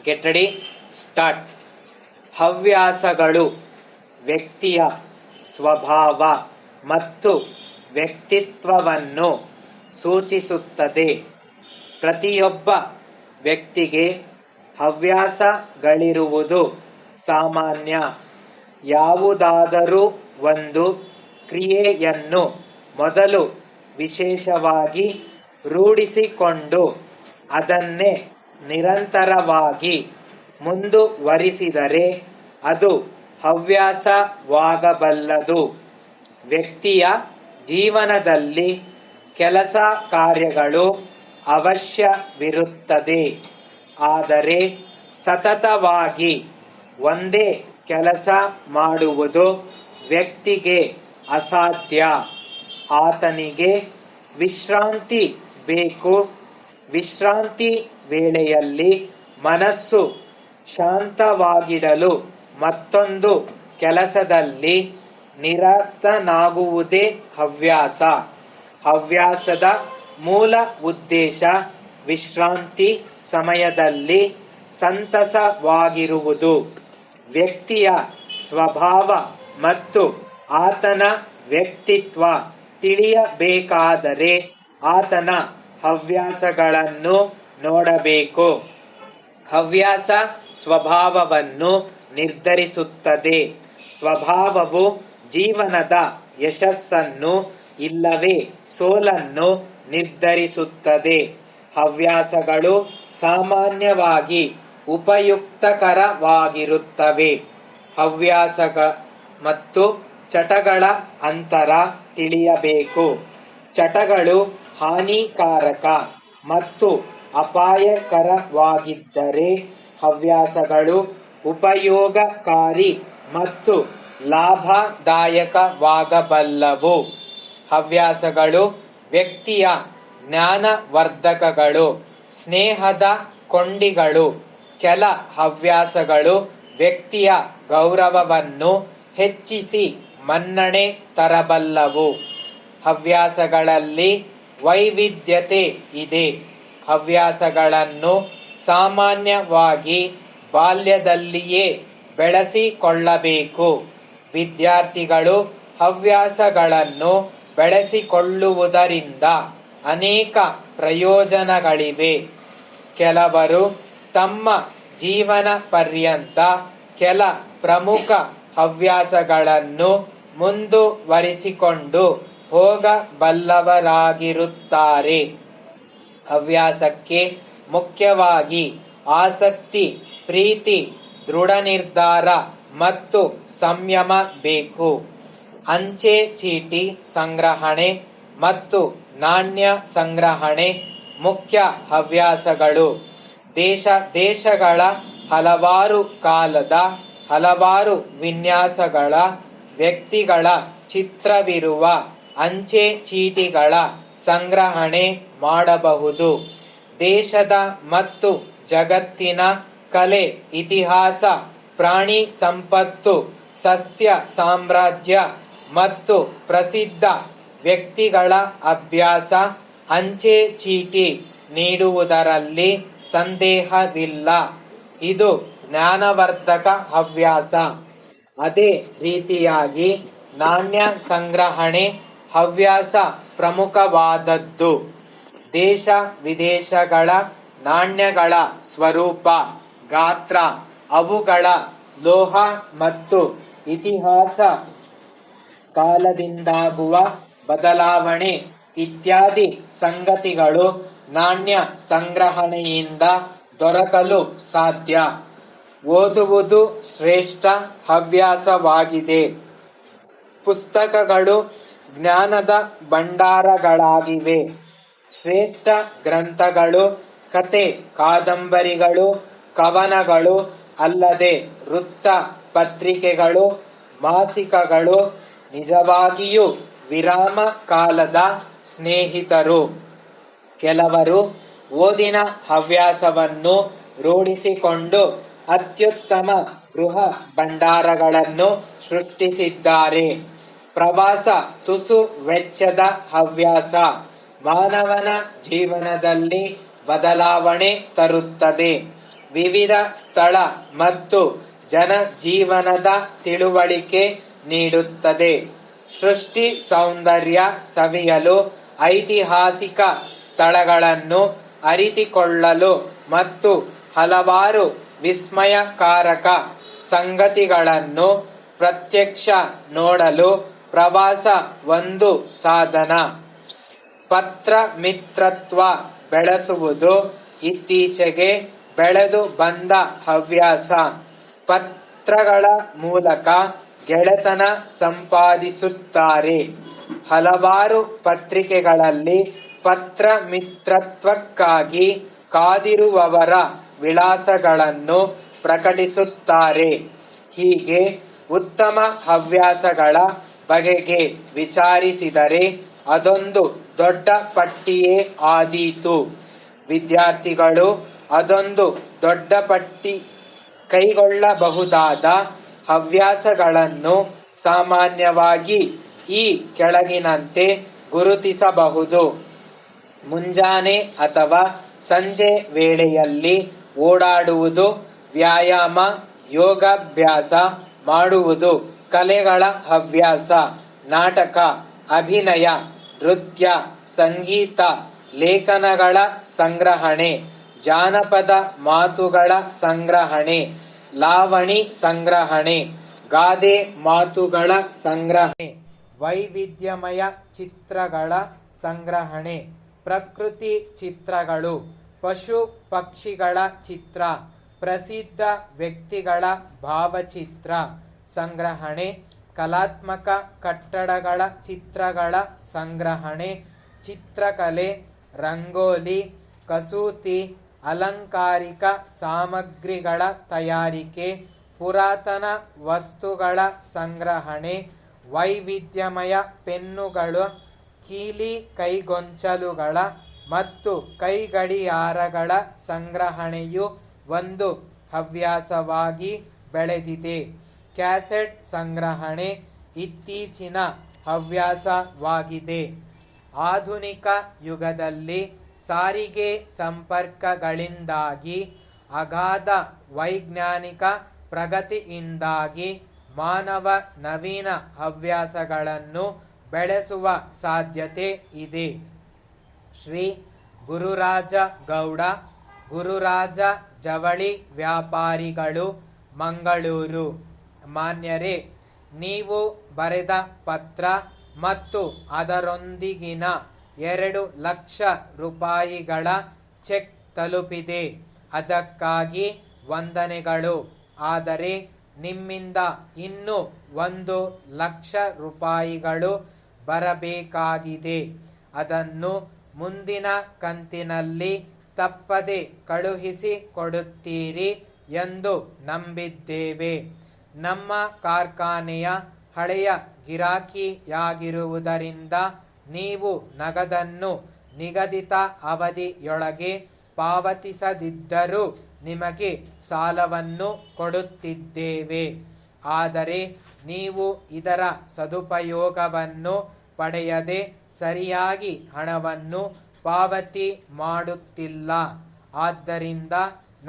Get ready, start. ಹವ್ಯಾಸಗಳು ವ್ಯಕ್ತಿಯ ಸ್ವಭಾವ ಮತ್ತು ವ್ಯಕ್ತಿತ್ವವನ್ನು ಸೂಚಿಸುತ್ತದೆ. ಪ್ರತಿಯೊಬ್ಬ ವ್ಯಕ್ತಿಗೆ ಹವ್ಯಾಸಗಳಿರುವುದು ಸಾಮಾನ್ಯ. ಯಾವುದಾದರೂ ಒಂದು ಕ್ರಿಯೆಯನ್ನು ಮೊದಲು ವಿಶೇಷವಾಗಿ ರೂಢಿಸಿಕೊಂಡು ಅದನ್ನೇ ನಿರಂತರವಾಗಿ ಮುಂದುವರಿಸಿದರೆ ಅದು ಹವ್ಯಾಸವಾಗಬಲ್ಲದು. ವ್ಯಕ್ತಿಯ ಜೀವನದಲ್ಲಿ ಕೆಲಸ ಕಾರ್ಯಗಳು ಅವಶ್ಯವಿರುತ್ತದೆ. ಆದರೆ ಸತತವಾಗಿ ಒಂದೇ ಕೆಲಸ ಮಾಡುವುದು ವ್ಯಕ್ತಿಗೆ ಅಸಾಧ್ಯ. ಆತನಿಗೆ ವಿಶ್ರಾಂತಿ ಬೇಕು. ವಿಶ್ರಾಂತಿ ವೇಳೆಯಲ್ಲಿ ಮನಸ್ಸು ಶಾಂತವಾಗಿಡಲು ಮತ್ತೊಂದು ಕೆಲಸದಲ್ಲಿ ನಿರತನಾಗುವುದೇ ಹವ್ಯಾಸ. ಹವ್ಯಾಸದ ಮೂಲ ಉದ್ದೇಶ ವಿಶ್ರಾಂತಿ ಸಮಯದಲ್ಲಿ ಸಂತಸವಾಗಿರುವುದು. ವ್ಯಕ್ತಿಯ ಸ್ವಭಾವ ಮತ್ತು ಆತನ ವ್ಯಕ್ತಿತ್ವ ತಿಳಿಯಬೇಕಾದರೆ ಆತನ ಹವ್ಯಾಸಗಳನ್ನು ನೋಡಬೇಕು. ಹವ್ಯಾಸ ಸ್ವಭಾವವನ್ನು ನಿರ್ಧರಿಸುತ್ತದೆ. ಸ್ವಭಾವವು ಜೀವನದ ಯಶಸ್ಸನ್ನು ಇಲ್ಲವೇ ಸೋಲನ್ನು ನಿರ್ಧರಿಸುತ್ತದೆ. ಹವ್ಯಾಸಗಳು ಸಾಮಾನ್ಯವಾಗಿ ಉಪಯುಕ್ತಕರವಾಗಿರುತ್ತವೆ. ಹವ್ಯಾಸ ಮತ್ತು ಚಟಗಳ ಅಂತರ ತಿಳಿಯಬೇಕು. ಚಟಗಳು ಹಾನಿಕಾರಕ ಮತ್ತು ಅಪಾಯಕರವಾಗಿದ್ದರೆ ಹವ್ಯಾಸಗಳು ಉಪಯೋಗಕಾರಿ ಮತ್ತು ಲಾಭದಾಯಕವಾಗಬಲ್ಲವು. ಹವ್ಯಾಸಗಳು ವ್ಯಕ್ತಿಯ ಜ್ಞಾನವರ್ಧಕಗಳು, ಸ್ನೇಹದ ಕೊಂಡಿಗಳು. ಕೆಲ ಹವ್ಯಾಸಗಳು ವ್ಯಕ್ತಿಯ ಗೌರವವನ್ನು ಹೆಚ್ಚಿಸಿ ಮನ್ನಣೆ ತರಬಲ್ಲವು. ಹವ್ಯಾಸಗಳಲ್ಲಿ ವೈವಿಧ್ಯತೆ ಇದೆ. ಹವ್ಯಾಸಗಳನ್ನು ಸಾಮಾನ್ಯವಾಗಿ ಬಾಲ್ಯದಲ್ಲಿಯೇ ಬೆಳೆಸಿಕೊಳ್ಳಬೇಕು. ವಿದ್ಯಾರ್ಥಿಗಳು ಹವ್ಯಾಸಗಳನ್ನು ಬೆಳೆಸಿಕೊಳ್ಳುವುದರಿಂದ ಅನೇಕ ಪ್ರಯೋಜನಗಳಿವೆ. ಕೆಲವರು ತಮ್ಮ ಜೀವನ ಪರ್ಯಂತ ಕೆಲ ಪ್ರಮುಖ ಹವ್ಯಾಸಗಳನ್ನು ಮುಂದುವರಿಸಿಕೊಂಡು ಹೋಗಬಲ್ಲವರಾಗಿರುತ್ತಾರೆ. ಹವ್ಯಾಸಕ್ಕೆ ಮುಖ್ಯವಾಗಿ ಆಸಕ್ತಿ, ಪ್ರೀತಿ, ದೃಢ ನಿರ್ಧಾರ ಮತ್ತು ಸಂಯಮ ಬೇಕು. ಅಂಚೆ ಚೀಟಿ ಸಂಗ್ರಹಣೆ ಮತ್ತು ನಾಣ್ಯ ಸಂಗ್ರಹಣೆ ಮುಖ್ಯ ಹವ್ಯಾಸಗಳು. ದೇಶಗಳ ಹಲವಾರು ಕಾಲದ ಹಲವಾರು ವಿನ್ಯಾಸಗಳ ವ್ಯಕ್ತಿಗಳ ಚಿತ್ರವಿರುವ ಅಂಚೆ ಚೀಟಿಗಳ ಸಂಗ್ರಹಣೆ ಮಾಡಬಹುದು. ದೇಶದ ಮತ್ತು ಜಗತ್ತಿನ ಕಲೆ, ಇತಿಹಾಸ, ಪ್ರಾಣಿ ಸಂಪತ್ತು, ಸಸ್ಯ ಸಾಮ್ರಾಜ್ಯ ಮತ್ತು ಪ್ರಸಿದ್ಧ ವ್ಯಕ್ತಿಗಳ ಅಭ್ಯಾಸ ಅಂಚೆ ಚೀಟಿ ನೀಡುವುದರಲ್ಲಿ ಸಂದೇಹವಿಲ್ಲ. ಇದು ಜ್ಞಾನವರ್ಧಕ ಹವ್ಯಾಸ. ಅದೇ ರೀತಿಯಾಗಿ ನಾಣ್ಯ ಸಂಗ್ರಹಣೆ ಹವ್ಯಾಸ ಪ್ರಮುಖವಾದದ್ದು. ದೇಶ ವಿದೇಶಗಳ ನಾಣ್ಯಗಳ ಸ್ವರೂಪ, ಗಾತ್ರ, ಅವುಗಳ ಲೋಹ ಮತ್ತು ಇತಿಹಾಸ, ಕಾಲದಿಂದಾಗುವ ಬದಲಾವಣೆ ಇತ್ಯಾದಿ ಸಂಗತಿಗಳು ನಾಣ್ಯ ಸಂಗ್ರಹಣೆಯಿಂದ ದೊರಕಲು ಸಾಧ್ಯ. ಓದುವುದು ಶ್ರೇಷ್ಠ ಹವ್ಯಾಸವಾಗಿದೆ. ಪುಸ್ತಕಗಳು ಜ್ಞಾನದ ಭಂಡಾರಗಳಾಗಿವೆ. ಶ್ರೇಷ್ಠ ಗ್ರಂಥಗಳು ಕತೆ, ಕಾದಂಬರಿಗಳು, ಕವನಗಳು ಅಲ್ಲದೆ ವೃತ್ತ ಪತ್ರಿಕೆಗಳು, ಮಾಸಿಕಗಳು ನಿಜವಾಗಿಯೂ ವಿರಾಮ ಕಾಲದ ಸ್ನೇಹಿತರು. ಕೆಲವರು ಓದಿನ ಹವ್ಯಾಸವನ್ನು ರೂಢಿಸಿಕೊಂಡು ಅತ್ಯುತ್ತಮ ಗೃಹ ಭಂಡಾರಗಳನ್ನು ಸೃಷ್ಟಿಸಿದ್ದಾರೆ. ಪ್ರವಾಸ ತುಸು ವೆಚ್ಚದ ಹವ್ಯಾಸ ಮಾನವನ ಜೀವನದಲ್ಲಿ ಬದಲಾವಣೆ ತರುತ್ತದೆ. ವಿವಿಧ ಸ್ಥಳ ಮತ್ತು ಜನಜೀವನದ ತಿಳುವಳಿಕೆ ನೀಡುತ್ತದೆ. ಸೃಷ್ಟಿ ಸೌಂದರ್ಯ ಸವಿಯಲು, ಐತಿಹಾಸಿಕ ಸ್ಥಳಗಳನ್ನು ಅರಿತುಕೊಳ್ಳಲು ಮತ್ತು ಹಲವಾರು ವಿಸ್ಮಯಕಾರಕ ಸಂಗತಿಗಳನ್ನು ಪ್ರತ್ಯಕ್ಷ ನೋಡಲು ಪ್ರವಾಸ ಒಂದು ಸಾಧನ. ಪತ್ರ ಮಿತ್ರತ್ವ ಬೆಳೆಸುವುದು ಇತ್ತೀಚೆಗೆ ಬೆಳೆದು ಬಂದ ಹವ್ಯಾಸ. ಪತ್ರಗಳ ಮೂಲಕ ಗೆಳೆತನ ಸಂಪಾದಿಸುತ್ತಾರೆ. ಹಲವಾರು ಪತ್ರಿಕೆಗಳಲ್ಲಿ ಪತ್ರ ಮಿತ್ರತ್ವಕ್ಕಾಗಿ ಕಾದಿರುವವರ ವಿಳಾಸಗಳನ್ನು ಪ್ರಕಟಿಸುತ್ತಾರೆ. ಹೀಗೆ ಉತ್ತಮ ಹವ್ಯಾಸಗಳ ಬಗೆಗೆ ವಿಚಾರಿಸಿದರೆ ಅದೊಂದು ದೊಡ್ಡ ಪಟ್ಟಿಯೇ ಆದೀತು. ವಿದ್ಯಾರ್ಥಿಗಳು ಅದೊಂದು ದೊಡ್ಡ ಪಟ್ಟಿ. ಕೈಗೊಳ್ಳಬಹುದಾದ ಹವ್ಯಾಸಗಳನ್ನು ಸಾಮಾನ್ಯವಾಗಿ ಈ ಕೆಳಗಿನಂತೆ ಗುರುತಿಸಬಹುದು. ಮುಂಜಾನೆ ಅಥವಾ ಸಂಜೆ ವೇಳೆಯಲ್ಲಿ ಓಡಾಡುವುದು, ವ್ಯಾಯಾಮ, ಯೋಗಾಭ್ಯಾಸ ಮಾಡುವುದು, ಕಲೆಗಳ ಹವ್ಯಾಸ, ನಾಟಕ, ಅಭಿನಯ, ನೃತ್ಯ, ಸಂಗೀತ, ಲೇಖನಗಳ ಸಂಗ್ರಹಣೆ, ಜಾನಪದ ಮಾತುಗಳ ಸಂಗ್ರಹಣೆ, ಲಾವಣಿ ಸಂಗ್ರಹಣೆ, ಗಾದೆ ಮಾತುಗಳ ಸಂಗ್ರಹಣೆ, ವೈವಿಧ್ಯಮಯ ಚಿತ್ರಗಳ ಸಂಗ್ರಹಣೆ, ಪ್ರಕೃತಿ ಚಿತ್ರಗಳು, ಪಶು ಪಕ್ಷಿಗಳ ಚಿತ್ರ, ಪ್ರಸಿದ್ಧ ವ್ಯಕ್ತಿಗಳ ಭಾವಚಿತ್ರ ಸಂಗ್ರಹಣೆ, ಕಲಾತ್ಮಕ ಕಟ್ಟಡಗಳ ಚಿತ್ರಗಳ ಸಂಗ್ರಹಣೆ, ಚಿತ್ರಕಲೆ, ರಂಗೋಲಿ, ಕಸೂತಿ, ಅಲಂಕಾರಿಕ ಸಾಮಗ್ರಿಗಳ ತಯಾರಿಕೆ, ಪುರಾತನ ವಸ್ತುಗಳ ಸಂಗ್ರಹಣೆ, ವೈವಿಧ್ಯಮಯ ಪೆನ್ನುಗಳು, ಕೀಲಿ ಕೈಗೊಂಚಲುಗಳ ಮತ್ತು ಕೈಗಡಿಯಾರಗಳ ಸಂಗ್ರಹಣೆಯು ಒಂದು ಹವ್ಯಾಸವಾಗಿ ಬೆಳೆದಿದೆ. ಕ್ಯಾಸೆಟ್ ಸಂಗ್ರಹಣೆ ಇತ್ತೀಚಿನ ಹವ್ಯಾಸವಾಗಿದೆ. ಆಧುನಿಕ ಯುಗದಲ್ಲಿ ಸಾರಿಗೆ ಸಂಪರ್ಕಗಳಿಂದಾಗಿ, ಅಗಾಧ ವೈಜ್ಞಾನಿಕ ಪ್ರಗತಿಯಿಂದಾಗಿ ಮಾನವ ನವೀನ ಹವ್ಯಾಸಗಳನ್ನು ಬೆಳೆಸುವ ಸಾಧ್ಯತೆ ಇದೆ. ಶ್ರೀ ಗುರುರಾಜ ಗೌಡ, ಗುರುರಾಜ ಜವಳಿ ವ್ಯಾಪಾರಿಗಳು, ಮಂಗಳೂರು. ಮಾನ್ಯರೇ, ನೀವು ಬರೆದ ಪತ್ರ ಮತ್ತು ಅದರೊಂದಿಗಿನ 2,00,000 ರೂಪಾಯಿಗಳ ಚೆಕ್ ತಲುಪಿದೆ. ಅದಕ್ಕಾಗಿ ವಂದನೆಗಳು. ಆದರೆ ನಿಮ್ಮಿಂದ ಇನ್ನೂ 1,00,000 ರೂಪಾಯಿಗಳು ಬರಬೇಕಾಗಿದೆ. ಅದನ್ನು ಮುಂದಿನ ಕಂತಿನಲ್ಲಿ ತಪ್ಪದೆ ಕಳುಹಿಸಿ ಕೊಡುತ್ತೀರಿ ಎಂದು ನಂಬಿದ್ದೇವೆ. ನಮ್ಮ ಕಾರ್ಖಾನೆಯ ಹಳೆಯ ಗಿರಾಕಿಯಾಗಿರುವುದರಿಂದ ನೀವು ನಗದನ್ನು ನಿಗದಿತ ಅವಧಿಯೊಳಗೆ ಪಾವತಿಸದಿದ್ದರೂ ನಿಮಗೆ ಸಾಲವನ್ನು ಕೊಡುತ್ತಿದ್ದೇವೆ. ಆದರೆ ನೀವು ಇದರ ಸದುಪಯೋಗವನ್ನು ಪಡೆಯದೆ ಸರಿಯಾಗಿ ಹಣವನ್ನು ಪಾವತಿ ಮಾಡುತ್ತಿಲ್ಲ. ಆದ್ದರಿಂದ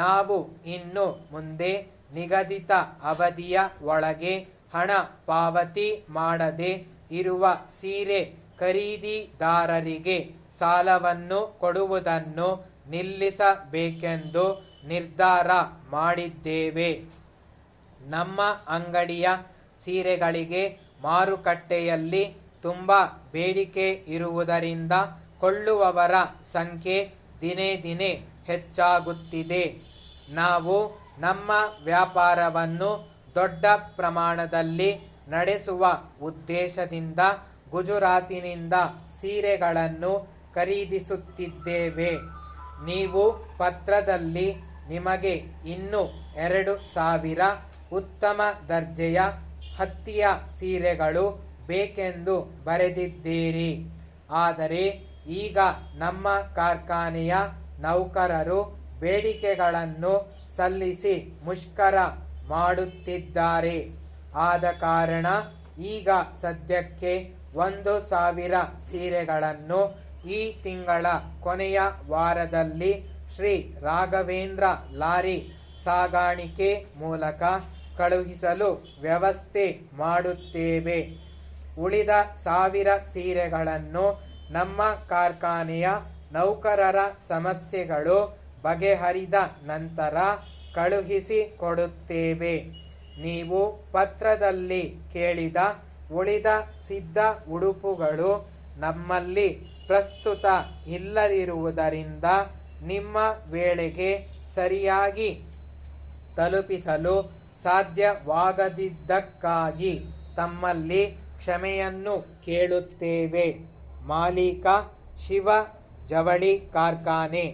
ನಾವು ಇನ್ನು ಮುಂದೆ ನಿಗದಿತ ಅವಧಿಯ ಒಳಗೆ ಹಣ ಪಾವತಿ ಮಾಡದೆ ಇರುವ ಸೀರೆ ಖರೀದಿದಾರರಿಗೆ ಸಾಲವನ್ನು ಕೊಡುವುದನ್ನು ನಿಲ್ಲಿಸಬೇಕೆಂದು ನಿರ್ಧಾರ ಮಾಡಿದ್ದೇವೆ. ನಮ್ಮ ಅಂಗಡಿಯ ಸೀರೆಗಳಿಗೆ ಮಾರುಕಟ್ಟೆಯಲ್ಲಿ ತುಂಬ ಬೇಡಿಕೆ ಇರುವುದರಿಂದ ಕೊಳ್ಳುವವರ ಸಂಖ್ಯೆ ದಿನೇ ದಿನೇ ಹೆಚ್ಚಾಗುತ್ತಿದೆ. ನಾವು ನಮ್ಮ ವ್ಯಾಪಾರವನ್ನು ದೊಡ್ಡ ಪ್ರಮಾಣದಲ್ಲಿ ನಡೆಸುವ ಉದ್ದೇಶದಿಂದ ಗುಜರಾತಿನಿಂದ ಸೀರೆಗಳನ್ನು ಖರೀದಿಸುತ್ತಿದ್ದೇವೆ. ನೀವು ಪತ್ರದಲ್ಲಿ ನಿಮಗೆ ಇನ್ನೂ 2,000 ಉತ್ತಮ ದರ್ಜೆಯ ಹತ್ತಿಯ ಸೀರೆಗಳು ಬೇಕೆಂದು ಬರೆದಿದ್ದೀರಿ. ಆದರೆ ಈಗ ನಮ್ಮ ಕಾರ್ಖಾನೆಯ ನೌಕರರು ಬೇಡಿಕೆಗಳನ್ನು ಸಲ್ಲಿಸಿ ಮುಷ್ಕರ ಮಾಡುತ್ತಿದ್ದಾರೆ. ಆದ ಕಾರಣ ಈಗ ಸದ್ಯಕ್ಕೆ 1,000 ಸೀರೆಗಳನ್ನು ಈ ತಿಂಗಳ ಕೊನೆಯ ವಾರದಲ್ಲಿ ಶ್ರೀ ರಾಘವೇಂದ್ರ ಲಾರಿ ಸಾಗಾಣಿಕೆ ಮೂಲಕ ಕಳುಹಿಸಲು ವ್ಯವಸ್ಥೆ ಮಾಡುತ್ತೇವೆ. ಉಳಿದ 1000 ಸೀರೆಗಳನ್ನು ನಮ್ಮ ಕಾರ್ಖಾನೆಯ ನೌಕರರ ಸಮಸ್ಯೆಗಳು ಬಗೆಹರಿದ ನಂತರ ಕಳುಹಿಸಿ ಕೊಡುತ್ತೇವೆ. ನೀವು ಪತ್ರದಲ್ಲಿ ಕೇಳಿದ ಉಳಿದ ಸಿದ್ಧ ಉಡುಪುಗಳು ನಮ್ಮಲ್ಲಿ ಪ್ರಸ್ತುತ ಇಲ್ಲದಿರುವುದರಿಂದ ನಿಮ್ಮ ವೇಳೆಗೆ ಸರಿಯಾಗಿ ತಲುಪಿಸಲು ಸಾಧ್ಯವಾಗದಿದ್ದಕ್ಕಾಗಿ ತಮ್ಮಲ್ಲಿ ಕ್ಷಮೆಯನ್ನು ಕೇಳುತ್ತೇವೆ. ಮಾಲೀಕ, ಶಿವ ಜವಳಿ ಕಾರ್ಖಾನೆ.